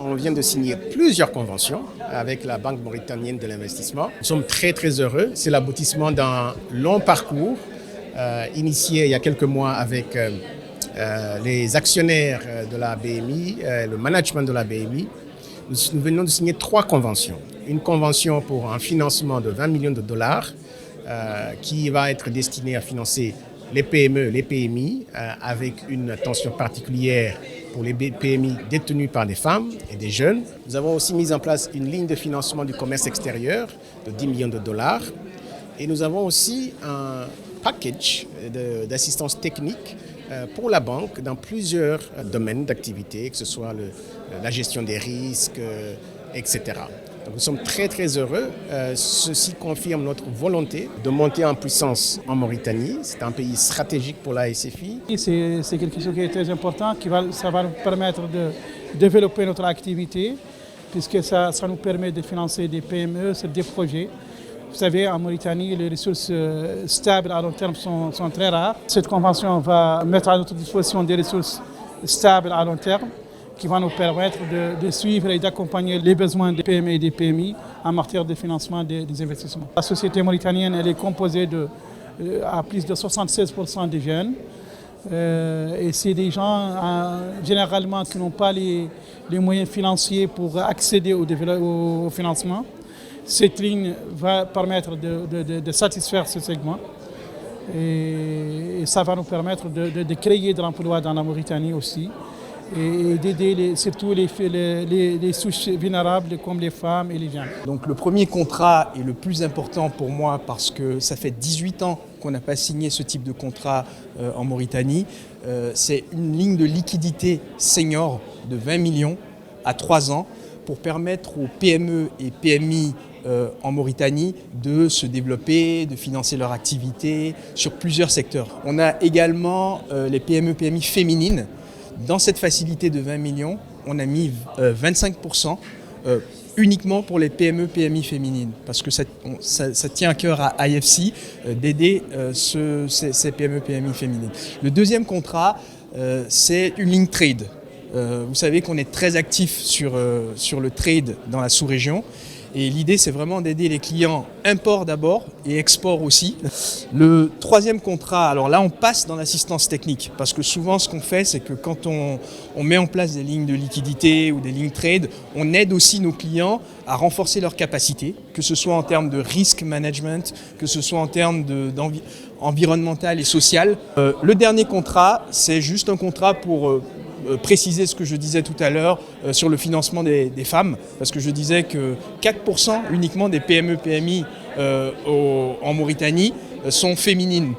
on vient de signer plusieurs conventions avec la Banque mauritanienne de l'investissement. Nous sommes très très heureux. C'est l'aboutissement d'un long parcours initié il y a quelques mois avec les actionnaires de la BMI, le management de la BMI. Nous venons de signer 3 conventions. Une convention pour un financement de 20 millions de dollars qui va être destinée à financer les PME, les PMI, avec une attention particulière pour les PMI détenus par des femmes et des jeunes. Nous avons aussi mis en place une ligne de financement du commerce extérieur de 10 millions de dollars. Et nous avons aussi un package d'assistance technique pour la banque dans plusieurs domaines d'activité, que ce soit la gestion des risques, etc. Donc nous sommes très très heureux. Ceci confirme notre volonté de monter en puissance en Mauritanie. C'est un pays stratégique pour la SFI. C'est quelque chose qui est très important, ça va nous permettre de développer notre activité, puisque ça nous permet de financer des PME sur des projets. Vous savez, en Mauritanie, les ressources stables à long terme sont très rares. Cette convention va mettre à notre disposition des ressources stables à long terme qui vont nous permettre de suivre et d'accompagner les besoins des PME et des PMI en matière de financement des investissements. La société mauritanienne elle est composée à plus de 76% de jeunes. Et c'est des gens généralement qui n'ont pas les moyens financiers pour accéder au financement. Cette ligne va permettre de satisfaire ce segment et ça va nous permettre de créer de l'emploi dans la Mauritanie aussi et d'aider surtout les souches vulnérables comme les femmes et les jeunes. Donc le premier contrat est le plus important pour moi parce que ça fait 18 ans qu'on n'a pas signé ce type de contrat en Mauritanie. C'est une ligne de liquidité senior de 20 millions à 3 ans pour permettre aux PME et PMI en Mauritanie de se développer, de financer leur activité sur plusieurs secteurs. On a également les PME, PMI féminines. Dans cette facilité de 20 millions, on a mis 25% uniquement pour les PME, PMI féminines, parce que ça tient à cœur à IFC d'aider ces PME, PMI féminines. Le deuxième contrat, c'est une ligne trade. Vous savez qu'on est très actif sur le trade dans la sous-région. Et l'idée, c'est vraiment d'aider les clients import d'abord et export aussi. Le troisième contrat, alors là, on passe dans l'assistance technique. Parce que souvent, ce qu'on fait, c'est que quand on met en place des lignes de liquidité ou des lignes trade, on aide aussi nos clients à renforcer leurs capacités, que ce soit en termes de risk management, que ce soit en termes environnemental et social. Le dernier contrat, c'est juste un contrat pour préciser ce que je disais tout à l'heure sur le financement des femmes, parce que je disais que 4% uniquement des PME-PMI en Mauritanie sont féminines.